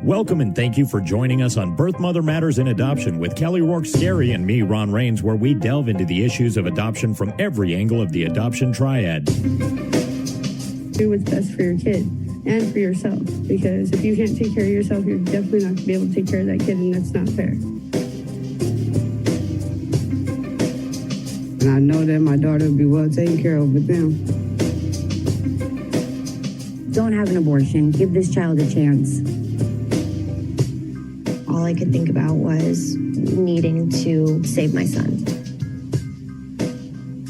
Welcome and thank you for joining us on Birth Mother Matters in Adoption with Kelly Rourke-Scary and me, Ron Rains, where we delve into the issues of adoption from every angle of the adoption triad. Do what's best for your kid and for yourself, because if you can't take care of yourself, you're definitely not going to be able to take care of that kid, and that's not fair. And I know that my daughter will be well taken care of with them. Don't have an abortion. Give this child a chance. All I could think about was needing to save my son.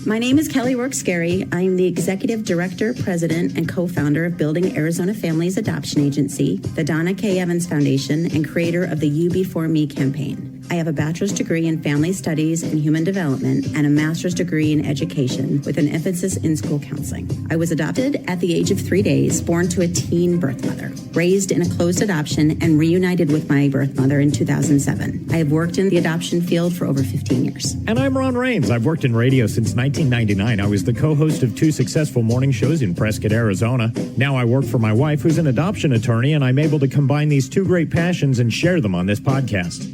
My name is Kelly Rourke-Scary. I'm the Executive Director, President, and co-founder of Building Arizona Families Adoption Agency, the Donna K. Evans Foundation, and creator of the You Before Me campaign. I have a bachelor's degree in family studies and human development and a master's degree in education with an emphasis in school counseling. I was adopted at the age of 3 days, born to a teen birth mother, raised in a closed adoption, and reunited with my birth mother in 2007. I have worked in the adoption field for over 15 years. And I'm Ron Rains. I've worked in radio since 1999. I was the co-host of 2 successful morning shows in Prescott, Arizona. Now I work for my wife, who's an adoption attorney, and I'm able to combine these 2 great passions and share them on this podcast.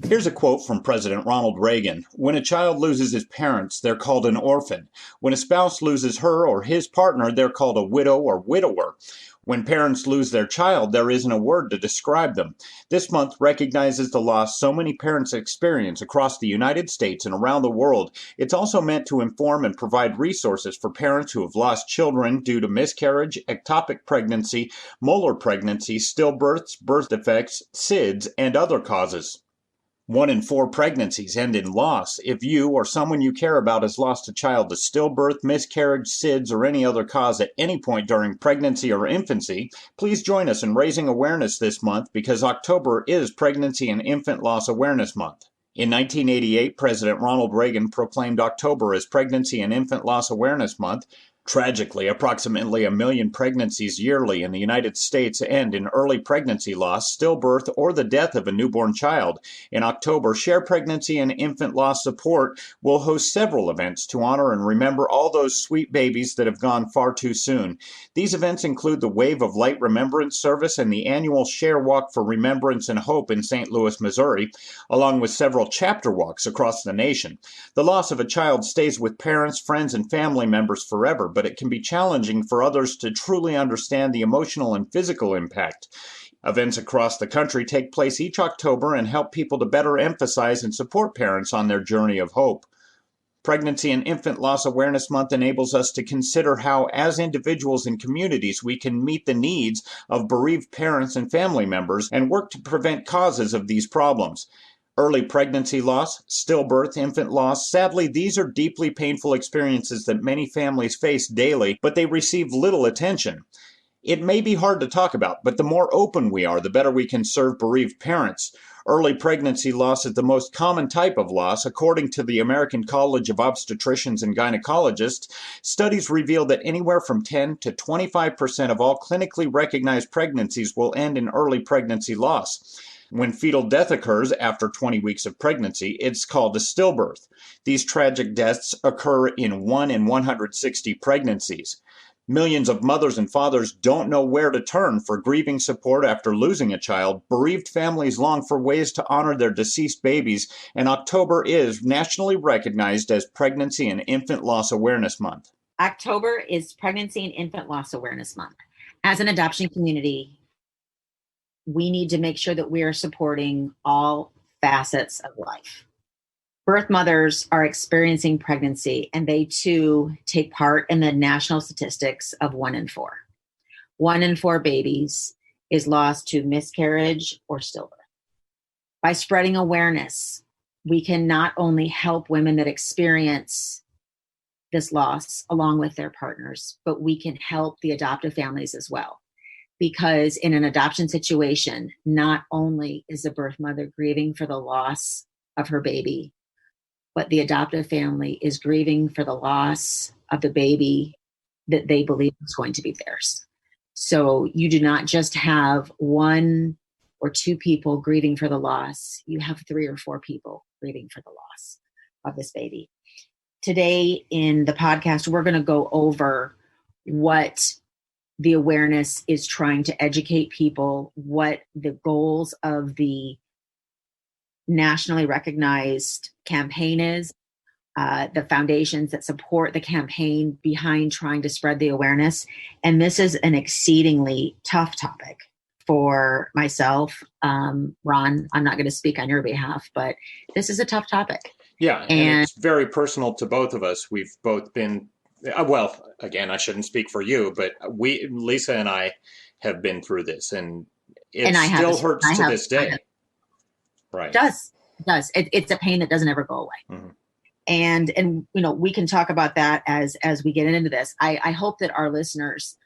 Here's a quote from President Ronald Reagan. When a child loses his parents, they're called an orphan. When a spouse loses her or his partner, they're called a widow or widower. When parents lose their child, there isn't a word to describe them. This month recognizes the loss so many parents experience across the United States and around the world. It's also meant to inform and provide resources for parents who have lost children due to miscarriage, ectopic pregnancy, molar pregnancy, stillbirths, birth defects, SIDS, and other causes. 1 in 4 pregnancies end in loss. If you or someone you care about has lost a child to stillbirth, miscarriage, SIDS, or any other cause at any point during pregnancy or infancy, please join us in raising awareness this month because October is Pregnancy and Infant Loss Awareness Month. In 1988, President Ronald Reagan proclaimed October as Pregnancy and Infant Loss Awareness Month. Tragically, approximately 1 million pregnancies yearly in the United States end in early pregnancy loss, stillbirth, or the death of a newborn child. In October, Share Pregnancy and Infant Loss Support will host several events to honor and remember all those sweet babies that have gone far too soon. These events include the Wave of Light Remembrance Service and the annual Share Walk for Remembrance and Hope in St. Louis, Missouri, along with several chapter walks across the nation. The loss of a child stays with parents, friends, and family members forever, but it can be challenging for others to truly understand the emotional and physical impact. Events across the country take place each October and help people to better emphasize and support parents on their journey of hope. Pregnancy and Infant Loss Awareness Month enables us to consider how, as individuals and communities, we can meet the needs of bereaved parents and family members and work to prevent causes of these problems. Early pregnancy loss, stillbirth, infant loss. Sadly, these are deeply painful experiences that many families face daily, but they receive little attention. It may be hard to talk about, but the more open we are, the better we can serve bereaved parents. Early pregnancy loss is the most common type of loss. According to the American College of Obstetricians and Gynecologists, studies reveal that anywhere from 10 to 25% of all clinically recognized pregnancies will end in early pregnancy loss. When fetal death occurs after 20 weeks of pregnancy, it's called a stillbirth. These tragic deaths occur in 1 in 160 pregnancies. Millions of mothers and fathers don't know where to turn for grieving support after losing a child. Bereaved families long for ways to honor their deceased babies, and October is nationally recognized as Pregnancy and Infant Loss Awareness Month. October is Pregnancy and Infant Loss Awareness Month. As an adoption community, we need to make sure that we are supporting all facets of life. Birth mothers are experiencing pregnancy, and they too take part in the national statistics of 1 in 4. 1 in 4 babies is lost to miscarriage or stillbirth. By spreading awareness, we can not only help women that experience this loss along with their partners, but we can help the adoptive families as well. Because in an adoption situation, not only is the birth mother grieving for the loss of her baby, but the adoptive family is grieving for the loss of the baby that they believe is going to be theirs. So you do not just have 1 or 2 people grieving for the loss, you have 3 or 4 people grieving for the loss of this baby. Today in the podcast, we're going to go over what the awareness is trying to educate people what the goals of the nationally recognized campaign is, the foundations that support the campaign behind trying to spread the awareness. And this is an exceedingly tough topic for myself. Ron, I'm not going to speak on your behalf, but this is a tough topic. Yeah, and it's very personal to both of us. We've both been, well, again, I shouldn't speak for you, but Lisa and I have been through this, and it still hurts to this day. Right. It does. It's a pain that doesn't ever go away. Mm-hmm. And you know, we can talk about that as we get into this. I hope that our listeners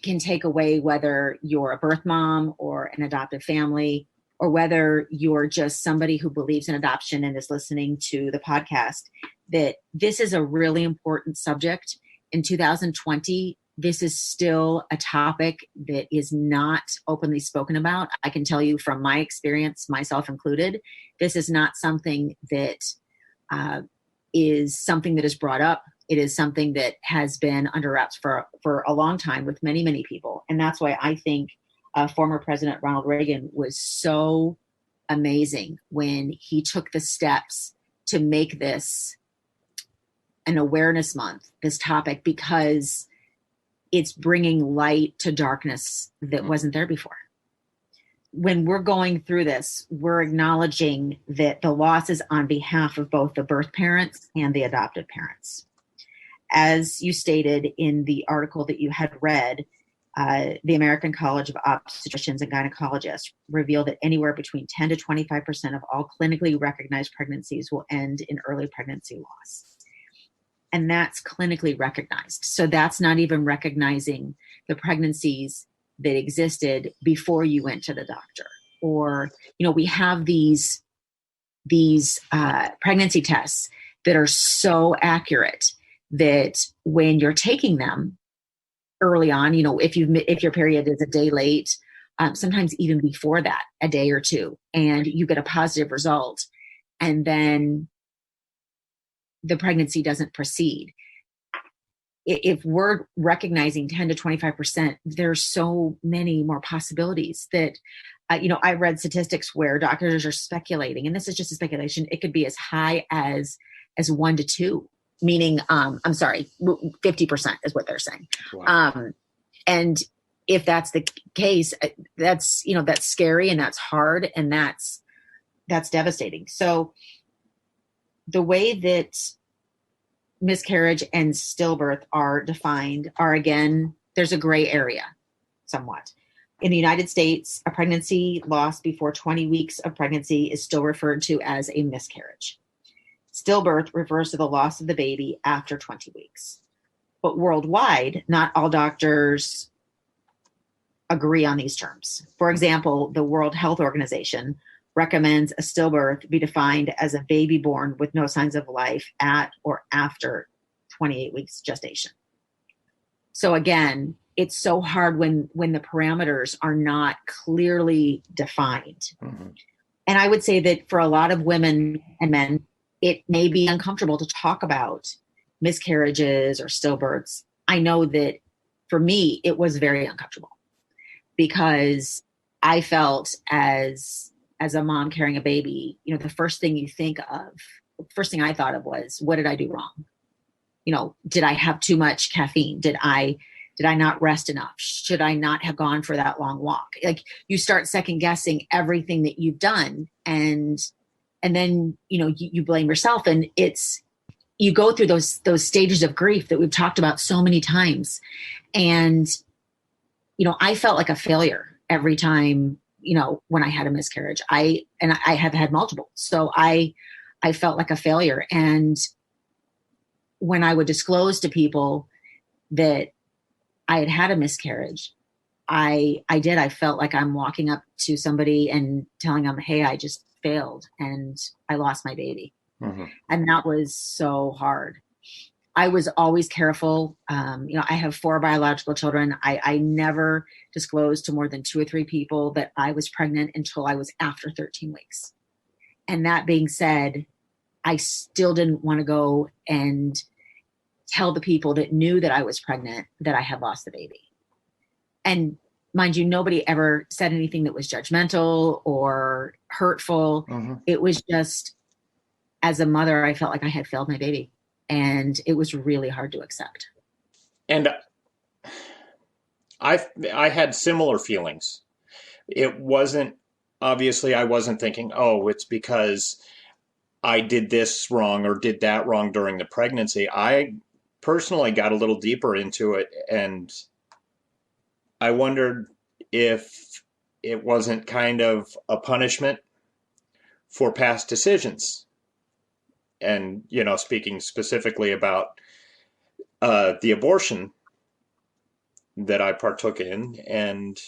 can take away, whether you're a birth mom or an adoptive family, or whether you're just somebody who believes in adoption and is listening to the podcast, that this is a really important subject. In 2020, this is still a topic that is not openly spoken about. I can tell you from my experience, myself included, this is not something that is brought up. It is something that has been under wraps for a long time with many, many people. And that's why I think former President Ronald Reagan was so amazing when he took the steps to make this an awareness month, this topic, because it's bringing light to darkness that wasn't there before. When we're going through this, we're acknowledging that the loss is on behalf of both the birth parents and the adoptive parents. As you stated in the article that you had read, the American College of Obstetricians and Gynecologists revealed that anywhere between 10 to 25% of all clinically recognized pregnancies will end in early pregnancy loss. And that's clinically recognized. So that's not even recognizing the pregnancies that existed before you went to the doctor. Or, you know, we have these pregnancy tests that are so accurate that when you're taking them early on, you know, if your period is a day late, sometimes even before that, a day or two, and you get a positive result, and then the pregnancy doesn't proceed. If we're recognizing 10 to 25%, there's so many more possibilities that, you know, I read statistics where doctors are speculating, and this is just a speculation, it could be as high as 1 to 2, meaning, 50% is what they're saying. Wow. And if that's the case, that's scary, and that's hard, and that's devastating. So the way that miscarriage and stillbirth are defined are, again, there's a gray area somewhat. In the United States, a pregnancy lost before 20 weeks of pregnancy is still referred to as a miscarriage. Stillbirth refers to the loss of the baby after 20 weeks. But worldwide, not all doctors agree on these terms. For example, the World Health Organization recommends a stillbirth be defined as a baby born with no signs of life at or after 28 weeks gestation. So again, it's so hard when the parameters are not clearly defined. Mm-hmm. And I would say that for a lot of women and men, it may be uncomfortable to talk about miscarriages or stillbirths. I know that for me, it was very uncomfortable because I felt as a mom carrying a baby, you know, the first thing I thought of was, what did I do wrong? You know, did I have too much caffeine? Did I not rest enough? Should I not have gone for that long walk? Like, you start second guessing everything that you've done. And then, you know, you blame yourself, and you go through those stages of grief that we've talked about so many times. And, you know, I felt like a failure every time, you know, when I had a miscarriage. I have had multiple. So I felt like a failure. And when I would disclose to people that I had had a miscarriage, I felt like I'm walking up to somebody and telling them, hey, I just failed and I lost my baby. Mm-hmm. And that was so hard. I was always careful. You know, I have 4 biological children. I never disclosed to more than 2 or 3 people that I was pregnant until I was after 13 weeks. And that being said, I still didn't want to go and tell the people that knew that I was pregnant that I had lost the baby. And mind you, nobody ever said anything that was judgmental or hurtful. It was just, as a mother, I felt like I had failed my baby, and it was really hard to accept. And I had similar feelings. It wasn't, obviously I wasn't thinking, oh, it's because I did this wrong or did that wrong during the pregnancy. I personally got a little deeper into it, and I wondered if it wasn't kind of a punishment for past decisions. And, speaking specifically about the abortion that I partook in. And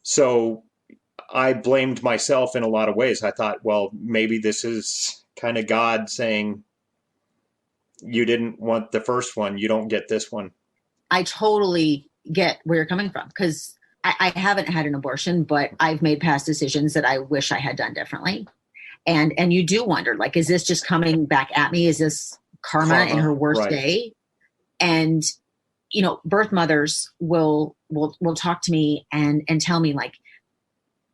so I blamed myself in a lot of ways. I thought, well, maybe this is kind of God saying, you didn't want the first one, you don't get this one. I totally get where you're coming from, because I haven't had an abortion, but I've made past decisions that I wish I had done differently. And you do wonder, like, is this just coming back at me? Is this karma in her worst day? And, birth mothers will talk to me and tell me, like,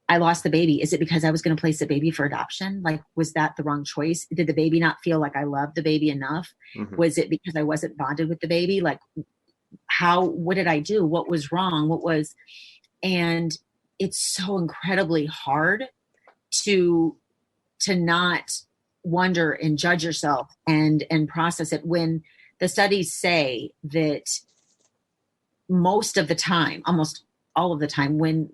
I lost the baby. Is it because I was going to place the baby for adoption? Like, was that the wrong choice? Did the baby not feel like I loved the baby enough? Was it because I wasn't bonded with the baby? Like, what did I do? What was wrong? And it's so incredibly hard to not wonder and judge yourself and process it, when the studies say that most of the time, almost all of the time, when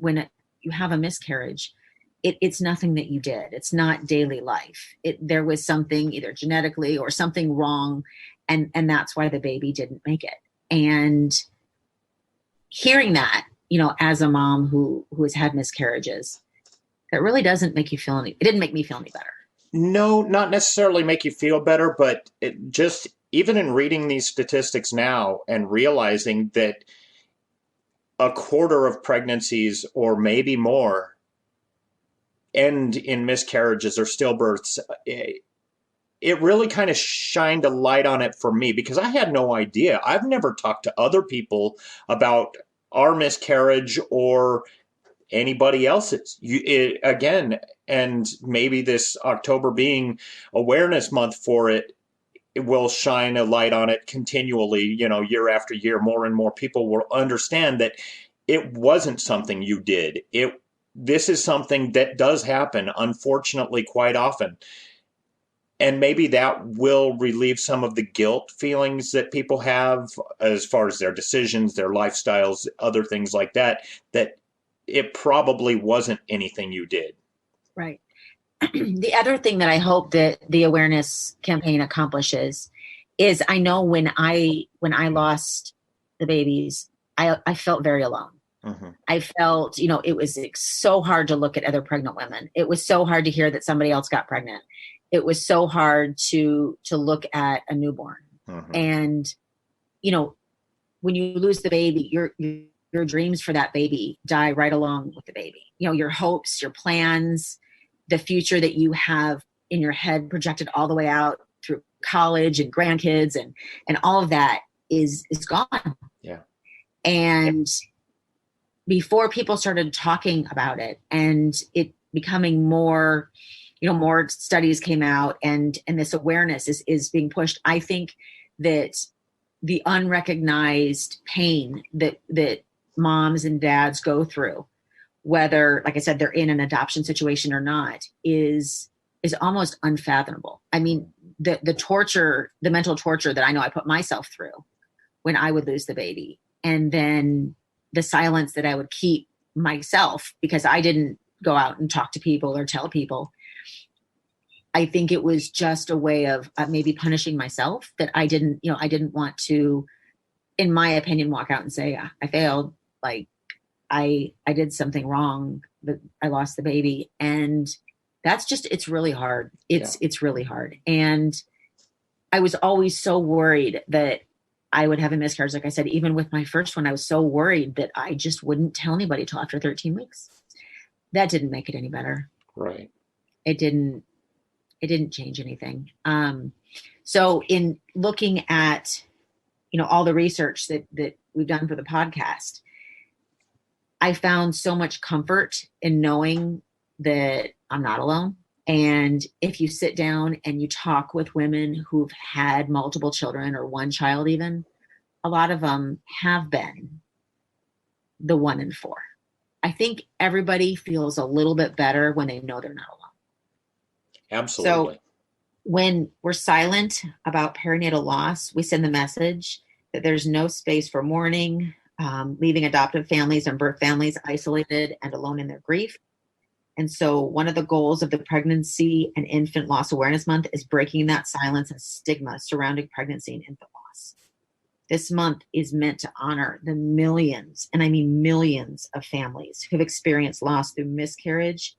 you have a miscarriage, it's nothing that you did. It's not daily life. There was something either genetically or something wrong, and that's why the baby didn't make it. And hearing that, as a mom who has had miscarriages, that really doesn't make you feel it didn't make me feel any better. No, not necessarily make you feel better, but it just, even in reading these statistics now and realizing that a quarter of pregnancies, or maybe more, end in miscarriages or stillbirths, it really kind of shined a light on it for me, because I had no idea. I've never talked to other people about our miscarriage or anybody else's. Again, and maybe this October being Awareness Month for it, it will shine a light on it continually, year after year. More and more people will understand that it wasn't something you did. This is something that does happen, unfortunately, quite often. And maybe that will relieve some of the guilt feelings that people have as far as their decisions, their lifestyles, other things like that, that it probably wasn't anything you did. Right. The other thing that I hope that the awareness campaign accomplishes is, I know when I lost the babies, I felt very alone. I felt, it was so hard to look at other pregnant women. It was so hard to hear that somebody else got pregnant. It was so hard to look at a newborn. And, when you lose the baby, your dreams for that baby die right along with the baby. Your hopes, your plans, the future that you have in your head projected all the way out through college and grandkids and all of that is gone. Yeah. And before people started talking about it and it becoming more, more studies came out and this awareness is being pushed, I think that the unrecognized pain that moms and dads go through, whether, like I said, they're in an adoption situation or not, is almost unfathomable. I mean, the torture, the mental torture that I know I put myself through when I would lose the baby, and then the silence that I would keep myself because I didn't go out and talk to people or tell people. I think it was just a way of maybe punishing myself, that I didn't want to, in my opinion, walk out and say, I failed. Like I did something wrong, but I lost the baby. And that's just, it's really hard. It's really hard. And I was always so worried that I would have a miscarriage. Like I said, even with my first one, I was so worried that I just wouldn't tell anybody till after 13 weeks. That didn't make it any better. Right. It didn't change anything. So in looking at, all the research that we've done for the podcast, I found so much comfort in knowing that I'm not alone. And if you sit down and you talk with women who've had multiple children or one child even, a lot of them have been the 1 in 4. I think everybody feels a little bit better when they know they're not alone. Absolutely. So when we're silent about perinatal loss, we send the message that there's no space for mourning, leaving adoptive families and birth families isolated and alone in their grief. And so one of the goals of the Pregnancy and Infant Loss Awareness Month is breaking that silence and stigma surrounding pregnancy and infant loss. This month is meant to honor the millions, and I mean millions, of families who've experienced loss through miscarriage,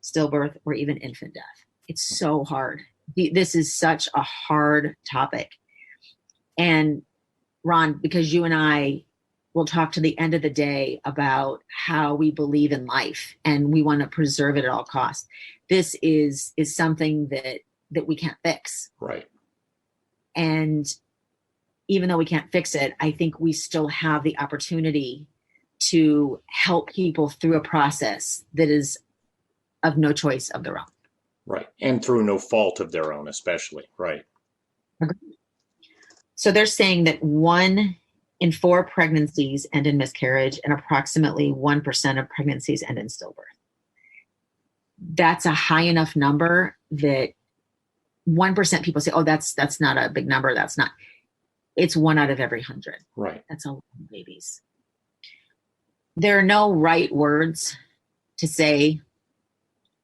stillbirth, or even infant death. It's so hard. This is such a hard topic. And Ron, because you and I will talk to the end of the day about how we believe in life and we want to preserve it at all costs. This is something that we can't fix. Right. And even though we can't fix it, I think we still have the opportunity to help people through a process that is of no choice of their own. Right. And through no fault of their own, especially. Right. So they're saying that 1 in 4 pregnancies end in miscarriage and approximately 1% of pregnancies end in stillbirth. That's a high enough number that 1% people say, oh, that's not a big number. That's not. It's 1 out of every 100. Right. That's a lot of babies. There are no right words to say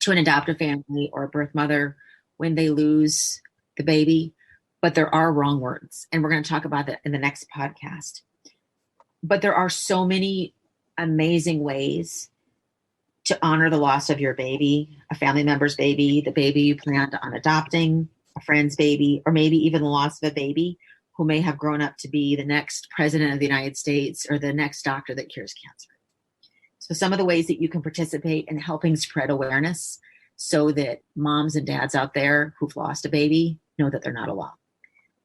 to an adoptive family or a birth mother when they lose the baby, but there are wrong words. And we're going to talk about that in the next podcast. But there are so many amazing ways to honor the loss of your baby, a family member's baby, the baby you planned on adopting, a friend's baby, or maybe even the loss of a baby who may have grown up to be the next president of the United States or the next doctor that cures cancer. So some of the ways that you can participate in helping spread awareness so that moms and dads out there who've lost a baby know that they're not alone.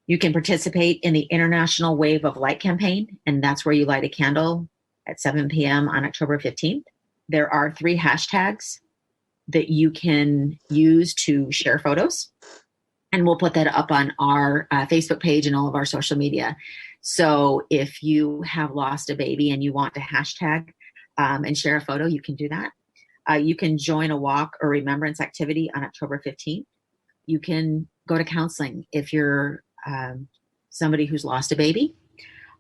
You can participate in the International Wave of Light campaign, and that's where you light a candle at 7 p.m. on October 15th. There are 3 hashtags that you can use to share photos, and we'll put that up on our Facebook page and all of our social media. So if you have lost a baby and you want to hashtag and share a photo, you can do that. You can join a walk or remembrance activity on October 15th. You can go to counseling if you're somebody who's lost a baby,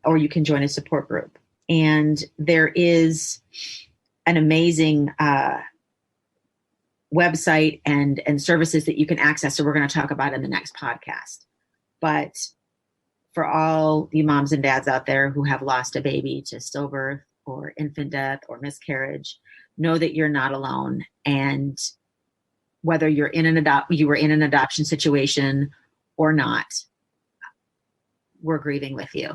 or you can join a support group. And there is an amazing website and services that you can access. So we're going to talk about in the next podcast. But for all you moms and dads out there who have lost a baby to stillbirth or infant death or miscarriage, know that you're not alone. And whether you're you were in an adoption situation or not, we're grieving with you,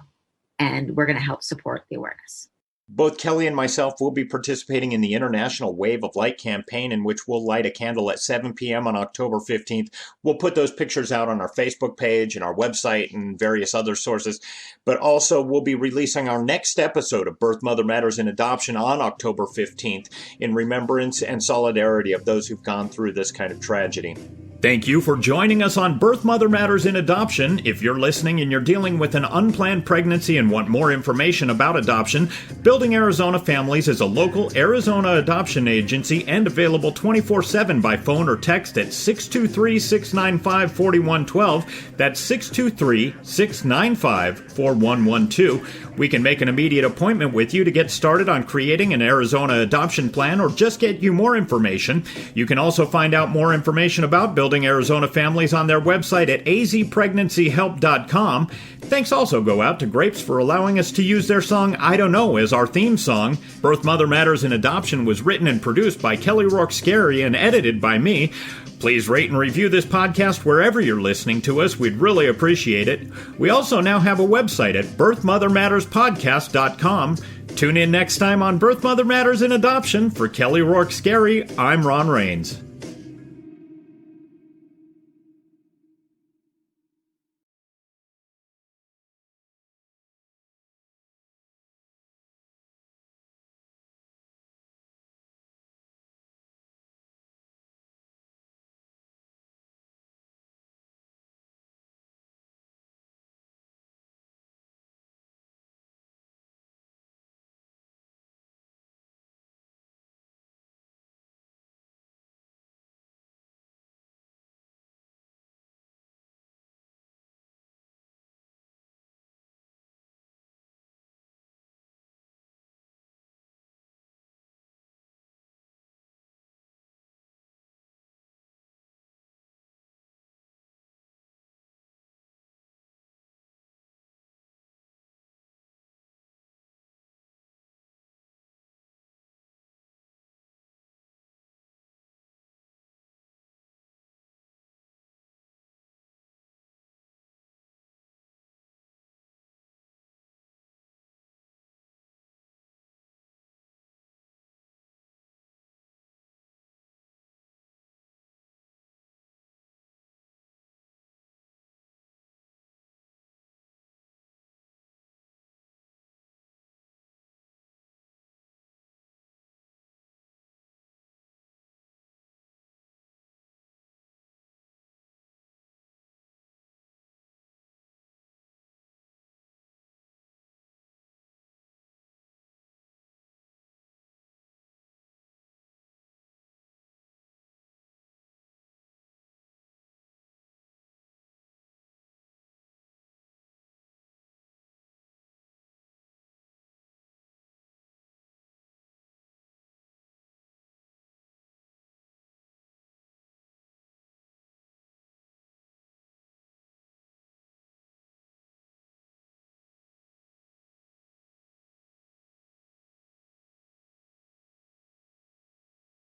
and we're going to help support the awareness. Both Kelly and myself will be participating in the International Wave of Light campaign, in which we'll light a candle at 7 p.m. on October 15th. We'll put those pictures out on our Facebook page and our website and various other sources. But also, we'll be releasing our next episode of Birth Mother Matters in Adoption on October 15th in remembrance and solidarity of those who've gone through this kind of tragedy. Thank you for joining us on Birth Mother Matters in Adoption. If you're listening and you're dealing with an unplanned pregnancy and want more information about adoption, Building Arizona Families is a local Arizona adoption agency and available 24/7 by phone or text at 623-695-4112. That's 623-695-4112. We can make an immediate appointment with you to get started on creating an Arizona adoption plan or just get you more information. You can also find out more information about Building Arizona Families on their website at azpregnancyhelp.com. Thanks also go out to Grapes for allowing us to use their song I Don't Know as our theme song. Birth Mother Matters in Adoption was written and produced by Kelly Rourke-Scary and edited by me. Please rate and review this podcast wherever you're listening to us. We'd really appreciate it. We also now have a website at birthmothermatterspodcast.com. Tune in next time on Birth Mother Matters in Adoption. For Kelly Rourke-Scary, I'm Ron Rains.